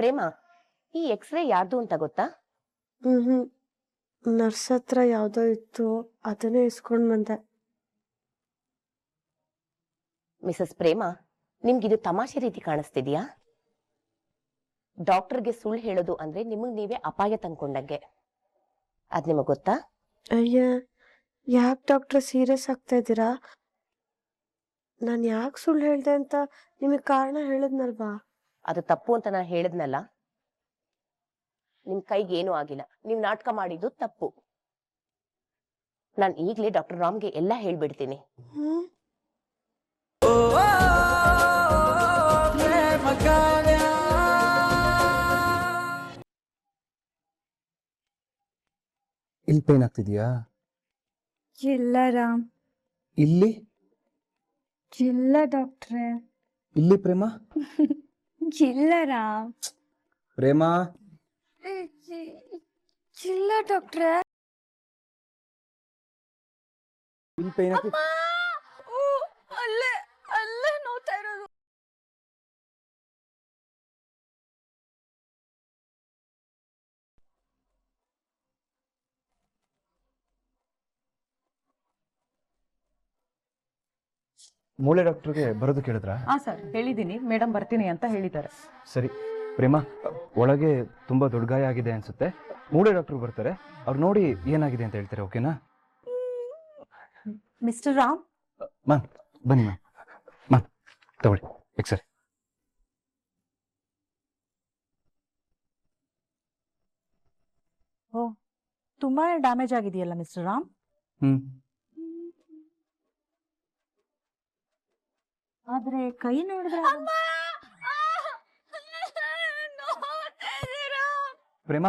ಪ್ರೇಮ, ಈ ಎಕ್ಸ್ರೇ ಯಾರ್ದು ಅಂತ ಗೊತ್ತಾ? ನರ್ಸ್ ಹತ್ರ ಯಾವ್ದೋ ಇತ್ತು, ಅದನ್ನೇ ಇಸ್ಕೊಂಡ್ ಬಂದೆ. ಮಿಸಸ್ ಪ್ರೇಮ, ನಿಮ್ಗಿದು ತಮಾಷೆ ರೀತಿ ಕಾಣಿಸ್ತಿದ್ಯಾ? ಡಾಕ್ಟರ್ಗೆ ಸುಳ್ಳು ಹೇಳೋದು ಅಂದ್ರೆ ನಿಮಗ್ ನೀವೇ ಅಪಾಯ ತಂದ್ಕೊಂಡಂಗೆ. ಅದ್ ನಿಮಗ್ ಗೊತ್ತಾ? ಅಯ್ಯ, ಯಾಕೆ ಡಾಕ್ಟರ್ ಸೀರಿಯಸ್ ಆಗ್ತಾ ಇದ್ದೀರಾ? ನಾನು ಯಾಕೆ ಸುಳ್ಳು ಹೇಳ್ದೆ ಅಂತ ನಿಮಗೆ ಕಾರಣ ಹೇಳಿದ್ನಲ್ವಾ? ಅದು ತಪ್ಪು ಅಂತ ನಾನು ಹೇಳಿದ್ನಲ್ಲ. ನಿಮ್ ಕೈಗೆ ಏನೂ ಆಗಿಲ್ಲ, ನೀವ್ ನಾಟಕ ಮಾಡಿದ್ದು ತಪ್ಪು. ನಾನು ಈಗ್ಲೇ ಡಾಕ್ಟರ್ ರಾಮ್ಗೆ ಎಲ್ಲ ಹೇಳ್ಬಿಡ್ತೀನಿ. ಇಲ್ಲಿ ಪೇನ್ ಆಗ್ತಿದ್ಯಾ? ಇಲ್ಲ ರಾಮ್. ಇಲ್ಲಿ ಇಲ್ಲ ಡಾಕ್ಟ್ರೆ. ಇಲ್ಲಿ ಪ್ರೇಮ? ಇಲ್ಲ ರಾಮ್. ಪ್ರೇಮ ಇಲ್ಲ ಡಾಕ್ಟ್ರೆ. ಇಲ್ಲಿ ಪೇನ್ ಆಗ್ತಿ ಅಲ್ಲೇ ಅಲ್ಲೇ ನೋಡ್ತಾ ಇರೋದು. ಮೂಳೆ ಡಾಕ್ಟರ್ಗೆ ಬರೋದು ಕೇಳಿದ್ರ? ಸರ್ ಹೇಳಿದ್ದೀನಿ, ಮೇಡಮ್ ಬರ್ತೀನಿ ಅಂತ ಹೇಳಿದ್ದಾರೆ. ಸರಿ ಪ್ರೇಮ, ಒಳಗೆ ತುಂಬಾ ದೊಡ್ಡ ಗಾಯ ಆಗಿದೆ ಅನ್ಸುತ್ತೆ. ಮೂಳೆ ಡಾಕ್ಟರ್ ಬರ್ತಾರೆ, ಅವ್ರು ನೋಡಿ ಏನಾಗಿದೆ ಅಂತ ಹೇಳ್ತಾರೆ. ಓಕೆನಾ? ಮಿಸ್ಟರ್ ರಾಮ್, ಮ್ಯಾಮ್ ಬನ್ನಿ ಮ್ಯಾಮ್. ಮ್ಯಾಮ್ ತಗೊಳ್ಳಿ ಎಕ್ಸ್ರೇ. ಓ, ತುಂಬಾನೇ ಡ್ಯಾಮೇಜ್ ಆಗಿದೆಯಲ್ಲ ಮಿಸ್ಟರ್ ರಾಮ್. ಆದ್ರೆ ಕೈ ನೋಡಿದ್ರೆ ಪ್ರೇಮ,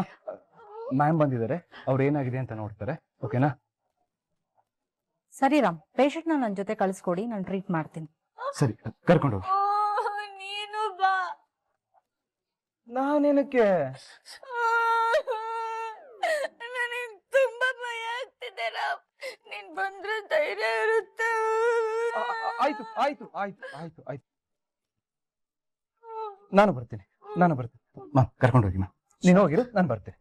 ಮ್ಯಾಮ್ ಬಂದಿದ್ದಾರೆ, ಅವ್ರು ಏನಾಗಿದೆ ಅಂತ ನೋಡ್ತಾರೆ. ಓಕೆನಾ? ಸರಿ ರಾಮ್, ಪೇಷಂಟ್ ನನ್ನ ಜೊತೆ ಕಳಿಸ್ಕೊಡಿ, ನಾನು ಟ್ರೀಟ್ ಮಾಡ್ತೀನಿ. ಸರಿ, ಕರ್ಕೊಂಡು ಹೋಗಿ. ನೀನು ಬಾ. ನಾನೇನಕ್ಕೆ? ನನಗೆ ತುಂಬಾ ಭಯ ಆಗ್ತಿದೆ ರಾಮ್. ನೀನ್ ಬಂದ್ರೆ ಧೈರ್ಯ ಇರುತ್ತೆ. ಆಯ್ತು ಆಯ್ತು ಆಯ್ತು ಆಯ್ತು ಆಯ್ತು, ನಾನು ಬರ್ತೀನಿ. ಮ್ಯಾಮ್ ಕರ್ಕೊಂಡು ಹೋಗಿ ಮ್ಯಾಮ್. ನೀನು ಹೋಗಿರು, ನಾನು ಬರ್ತೀನಿ.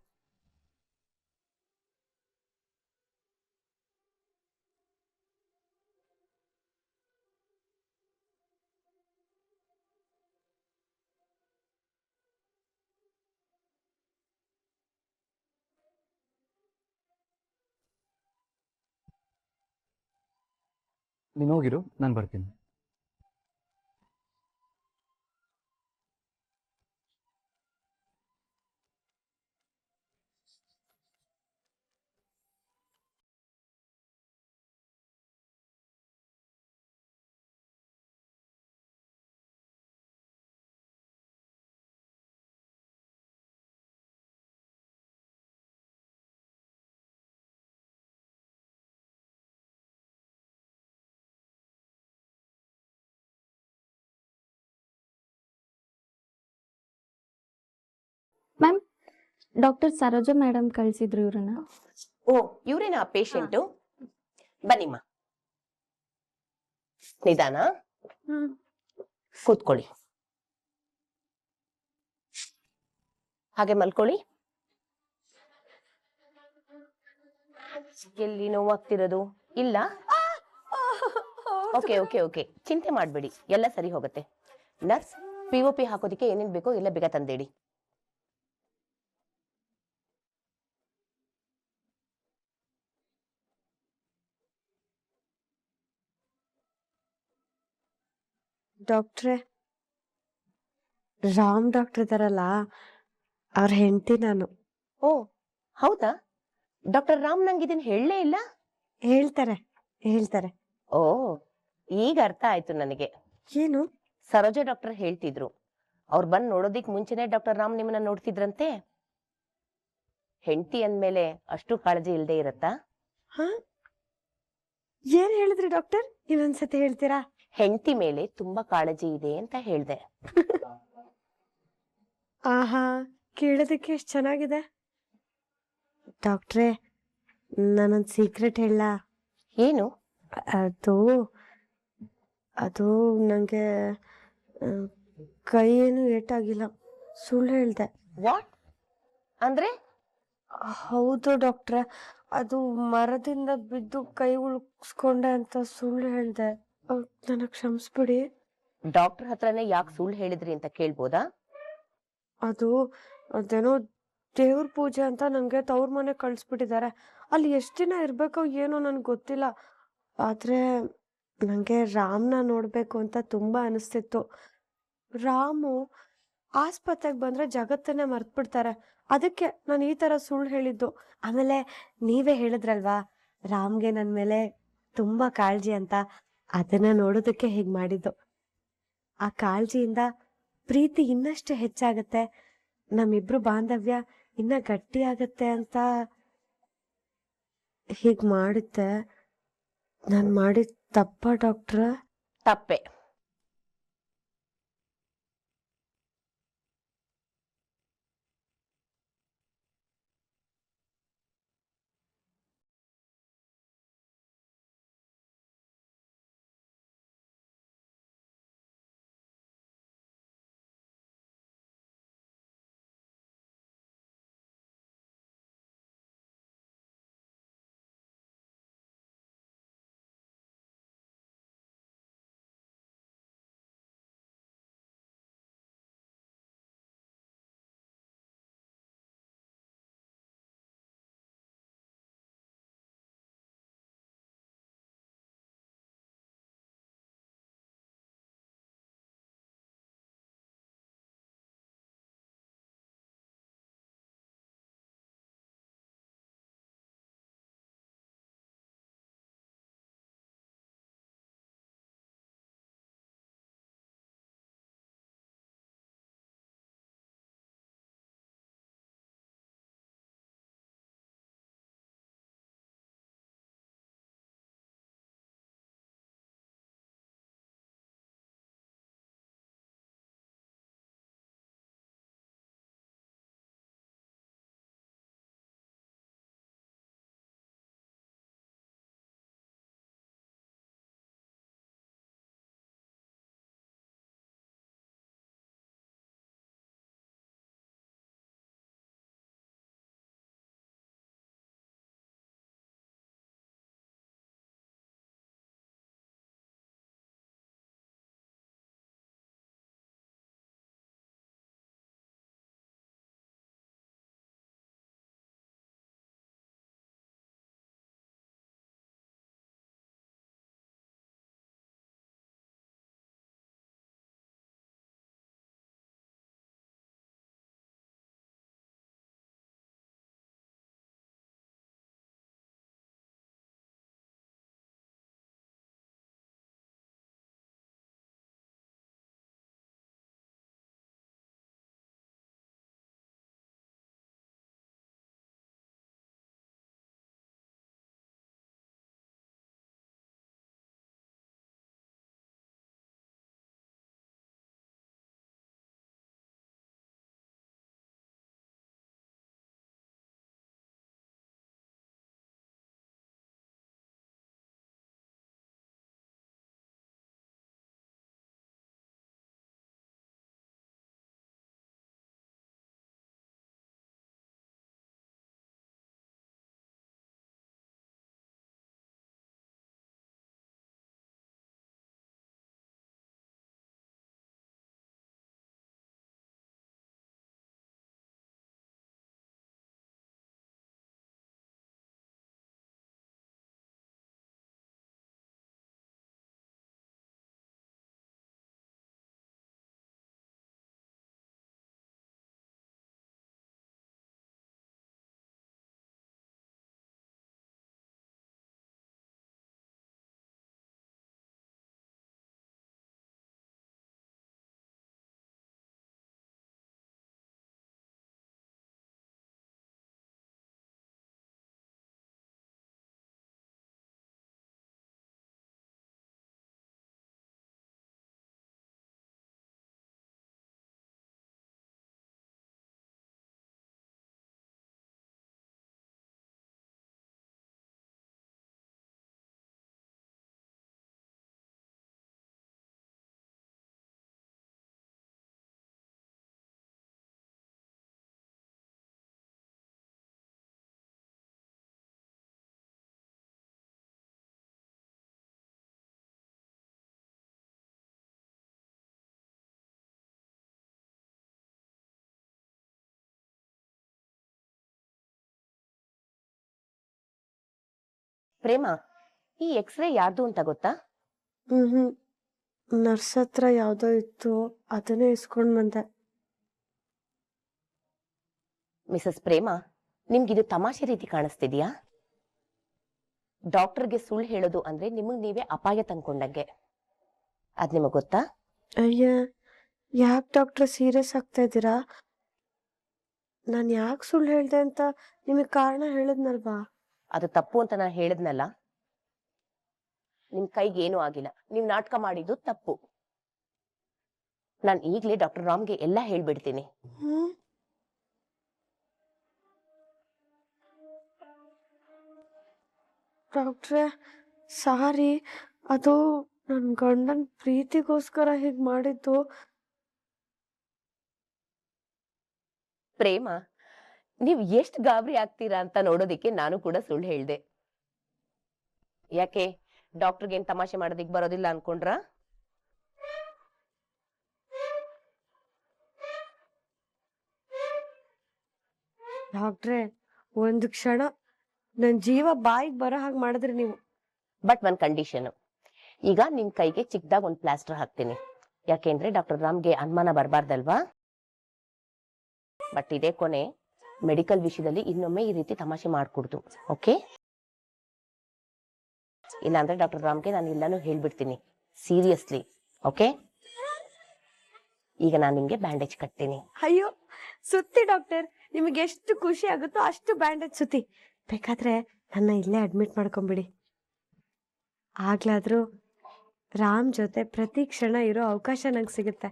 ನೀನು ಹೋಗಿರು, ನಾನು ಬರ್ತೀನಿ. ಮ್ಯಾಮ್, ಡಾಕ್ಟರ್ ಸರೋಜಾ ಮೇಡಮ್ ಕಳಿಸಿದ್ರು ಇವ್ರನ್ನ. ಓ, ಇವ್ರೇನಾ ಪೇಷಂಟು? ಬನ್ನಿಮ್ಮ, ನಿಧಾನ ಕೂತ್ಕೊಳ್ಳಿ. ಹಾಗೆ ಮಲ್ಕೊಳ್ಳಿ. ಎಲ್ಲಿ ನೋವಾಗ್ತಿರೋದು? ಇಲ್ಲ? ಓಕೆ ಓಕೆ ಓಕೆ, ಚಿಂತೆ ಮಾಡ್ಬೇಡಿ, ಎಲ್ಲ ಸರಿ ಹೋಗುತ್ತೆ. ನರ್ಸ್, POP ಹಾಕೋದಿಕ್ಕೆ ಏನೇನ್ ಬೇಕೋ ಎಲ್ಲ ಬೇಗ ತಂದೇಡಿ. ಡಾಕ್ಟ್ರೆ, ರಾಮ್ ಡಾಕ್ಟರ್ ಇದಾರಲ್ಲ, ಅವ್ರ ಹೆಂಡತಿ ನಾನು. ಓ ಹೌದಾ? ಡಾಕ್ಟರ್ ರಾಮ್ ನಂಗೆ ಇದನ್ನ ಹೇಳಲೇ ಇಲ್ಲ. ಹೇಳ್ತಾರೆ. ಓ, ಈಗ ಅರ್ಥ ಆಯ್ತು ನನಗೆ. ಏನು? ಸರೋಜಾ ಡಾಕ್ಟರ್ ಹೇಳ್ತಿದ್ರು, ಅವ್ರು ಬಂದ್ ನೋಡೋದಿಕ್ ಮುಂಚೆನೆ ಡಾಕ್ಟರ್ ರಾಮ್ ನಿಮ್ಮನ್ನ ನೋಡ್ತಿದ್ರಂತೆ. ಹೆಂಡತಿ ಅಂದ್ಮೇಲೆ ಅಷ್ಟು ಕಾಳಜಿ ಇಲ್ದೇ ಇರತ್ತಾ? ಏನ್ ಹೇಳಿದ್ರಿ ಡಾಕ್ಟರ್? ಇನ್ನೊಂದ್ಸತಿ ಹೇಳ್ತೀರಾ? ಹೆಂಡತಿ ಮೇಲೆ ತುಂಬಾ ಕಾಳಜಿ ಇದೆ ಅಂತ ಹೇಳ್ದೆ. ಆಹಾ, ಕೇಳೋದಕ್ಕೆ ಎಷ್ಟು ಚೆನ್ನಾಗಿದೆ. ಡಾಕ್ಟ್ರೇ, ನಾನೊಂದು ಸೀಕ್ರೆಟ್ ಹೇಳ? ಏನು? ಅದು ನನಗೆ ಕೈ ಏನು ಏಟಾಗಿಲ್ಲ. ಸುಳ್ಳು ಹೇಳ್ದೆ. ವಾಟ್ ಅಂದ್ರೆ? ಹೌದು ಡಾಕ್ಟ್ರೆ, ಅದು ಮರದಿಂದ ಬಿದ್ದು ಕೈ ಉಳ್ಸ್ಕೊಂಡೆ ಅಂತ ಸುಳ್ಳು ಹೇಳ್ದೆ. ನನಗ್ ಕ್ಷಮಿಸ್ಬಿಡಿ. ಡಾಕ್ಟರ್ ಹತ್ರನೇ ಯಾಕೆ ಸುಳ್ಳು ಹೇಳಿದ್ರಿ ಅಂತ ಕೇಳ್ಬೋದಾ? ಅದು ಅದೇನೋ ದೇವ್ರ ಪೂಜೆ ಅಂತ ನಂಗೆ ತವ್ರ ಮನೆ ಕಳ್ಸ್ಬಿಟ್ಟಿದ್ದಾರೆ. ಅಲ್ಲಿ ಎಷ್ಟ್ ದಿನ ಇರ್ಬೇಕೋ ಏನೋ ನನ್ಗೆ ಗೊತ್ತಿಲ್ಲ. ಆದ್ರೆ ನಂಗೆ ರಾಮ್ನ ನೋಡ್ಬೇಕು ಅಂತ ತುಂಬಾ ಅನಿಸ್ತಿತ್ತು. ರಾಮು ಆಸ್ಪತ್ರೆಗೆ ಬಂದ್ರೆ ಜಗತ್ತನ್ನೇ ಮರ್ತ್ಬಿಡ್ತಾರೆ. ಅದಕ್ಕೆ ನಾನು ಈ ತರ ಸುಳ್ಳು ಹೇಳಿದ್ದು. ಆಮೇಲೆ ನೀವೇ ಹೇಳಿದ್ರಲ್ವಾ ರಾಮ್ಗೆ ನನ್ ಮೇಲೆ ತುಂಬಾ ಕಾಳಜಿ ಅಂತ, ಅದನ್ನ ನೋಡೋದಕ್ಕೆ ಹೀಗ್ ಮಾಡಿದ್ದು. ಆ ಕಾಳಜಿಯಿಂದ ಪ್ರೀತಿ ಇನ್ನಷ್ಟು ಹೆಚ್ಚಾಗತ್ತೆ, ನಮ್ಮಿಬ್ರು ಬಾಂಧವ್ಯ ಇನ್ನ ಗಟ್ಟಿ ಆಗತ್ತೆ ಅಂತ ಹೀಗ್ ಮಾಡಿದ್ದೆ. ನಾನ್ ಮಾಡಿದ ತಪ್ಪ ಡಾಕ್ಟ್ರ? ತಪ್ಪೆ. ಪ್ರೇಮ, ಈ ಎಕ್ಸ್ರೇ ಯಾರ್ದು ಅಂತ ಗೊತ್ತಾ? ಹ್ಮ್ ನರ್ಸ್ ಹತ್ರ ಯಾವ್ದೋ ಇತ್ತು, ಅದನ್ನೇ ಇಸ್ಕೊಂಡ್ ಬಂದೆ. ಮಿಸಸ್ ಪ್ರೇಮ, ನಿಮ್ಗಿದು ತಮಾಷೆ ರೀತಿ ಕಾಣಿಸ್ತಿದ್ಯಾ? ಡಾಕ್ಟರ್ಗೆ ಸುಳ್ಳು ಹೇಳೋದು ಅಂದ್ರೆ ನಿಮಗ್ ನೀವೇ ಅಪಾಯ ತಂದ್ಕೊಂಡಂಗೆ. ಅದ್ ನಿಮಗ್ ಗೊತ್ತಾ? ಅಯ್ಯ, ಯಾಕೆ ಡಾಕ್ಟರ್ ಸೀರಿಯಸ್ ಆಗ್ತಾ ಇದ್ದೀರಾ? ನಾನು ಯಾಕೆ ಸುಳ್ಳು ಹೇಳ್ದೆ ಅಂತ ನಿಮಗೆ ಕಾರಣ ಹೇಳಿದ್ನಲ್ವಾ? ಅದು ತಪ್ಪು ಅಂತ ನಾನು ಹೇಳಿದ್ನಲ್ಲ. ನಿಮ್ ಕೈಗೆ ಏನೂ ಆಗಿಲ್ಲ. ನೀವ್ ನಾಟಕ ಮಾಡಿದ್ದು ತಪ್ಪು. ನಾನ್ ಈಗ್ಲೇ ಡಾಕ್ಟರ್ ರಾಮ್ಗೆ ಎಲ್ಲ ಹೇಳ್ಬಿಡ್ತೀನಿ. ಹ್ಮ್ ಡಾಕ್ಟ್ರೆ, ಸಾರಿ, ಅದು ನನ್ನ ಗಂಡನ ಪ್ರೀತಿಗೋಸ್ಕರ ಹೀಗೆ ಮಾಡಿದ್ದು. ಪ್ರೇಮ, ನೀವ್ ಎಷ್ಟ್ ಗಾಬರಿ ಆಗ್ತೀರಾ ಅಂತ ನೋಡೋದಿಕ್ಕೆ ನಾನು ಕೂಡ ಸುಳ್ಳು ಹೇಳ್ದೆ. ಯಾಕೆ, ಡಾಕ್ಟರ್ಗೆ ಏನ್ ತಮಾಷೆ ಮಾಡೋದಿಕ್ ಬರೋದಿಲ್ಲ ಅನ್ಕೊಂಡ್ರ? ಡಾಕ್ಟ್ರೆ, ಒಂದು ಕ್ಷಣ ನನ್ನ ಜೀವ ಬಾಯಿಗೆ ಬರೋ ಹಾಗೆ ಮಾಡಿದ್ರಿ ನೀವು. ಬಟ್ ಒಂದ್ ಕಂಡೀಷನ್. ಈಗ ನಿಮ್ ಕೈಗೆ ಚಿಕ್ಕದಾಗ ಒಂದ್ ಪ್ಲಾಸ್ಟರ್ ಹಾಕ್ತೀನಿ. ಯಾಕೆಂದ್ರೆ ಡಾಕ್ಟರ್ ರಾಮ್ಗೆ ಅನುಮಾನ ಬರಬಾರ್ದಲ್ವಾ? ಬಟ್ ಇದೇ ಕೊನೆ. ಮೆಡಿಕಲ್ ವಿಷಯದಲ್ಲಿ ಇನ್ನೊಮ್ಮೆ ಈ ರೀತಿ ತಮಾಷೆ ಮಾಡ್ಕೊಡ್ತು, ಓಕೆ? ಇಲ್ಲಾಂದ್ರೆ ಡಾಕ್ಟರ್ ರಾಮ್ಗೆ ನಾನು ಎಲ್ಲಾನು ಹೇಳ್ಬಿಡ್ತೀನಿ ಸೀರಿಯಸ್ಲಿ, ಓಕೆ? ಈಗ ನಾನು ನಿಮ್ಗೆ ಬ್ಯಾಂಡೇಜ್ ಕಟ್ತೀನಿ. ಅಯ್ಯೋ, ಸುತ್ತಿ ಡಾಕ್ಟರ್, ನಿಮಗೆ ಎಷ್ಟು ಖುಷಿ ಆಗುತ್ತೋ ಅಷ್ಟು ಬ್ಯಾಂಡೇಜ್ ಸುತ್ತಿ. ಬೇಕಾದ್ರೆ ನನ್ನ ಇಲ್ಲೇ ಅಡ್ಮಿಟ್ ಮಾಡ್ಕೊಂಬಿಡಿ. ಆಗ್ಲಾದ್ರೂ ರಾಮ್ ಜೊತೆ ಪ್ರತಿ ಕ್ಷಣ ಇರೋ ಅವಕಾಶ ನಂಗೆ ಸಿಗುತ್ತೆ.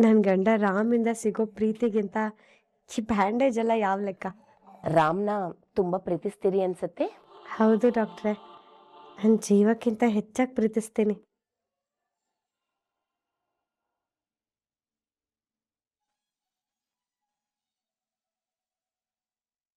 ನನ್ನ ಗಂಡ ರಾಮಿಂದ ಸಿಗೋ ಪ್ರೀತಿಗಿಂತ ಈ ಬ್ಯಾಂಡೇಜ್ ಎಲ್ಲ ಯಾವ ಲೆಕ್ಕ? ರಾಮ್ನ ತುಂಬಾ ಪ್ರೀತಿಸ್ತೀರಿ ಅನ್ಸತ್ತೆ. ಹೌದು ಡಾಕ್ಟ್ರೆ, ನನ್ನ ಜೀವಕ್ಕಿಂತ ಹೆಚ್ಚಾಗಿ ಪ್ರೀತಿಸ್ತೀನಿ.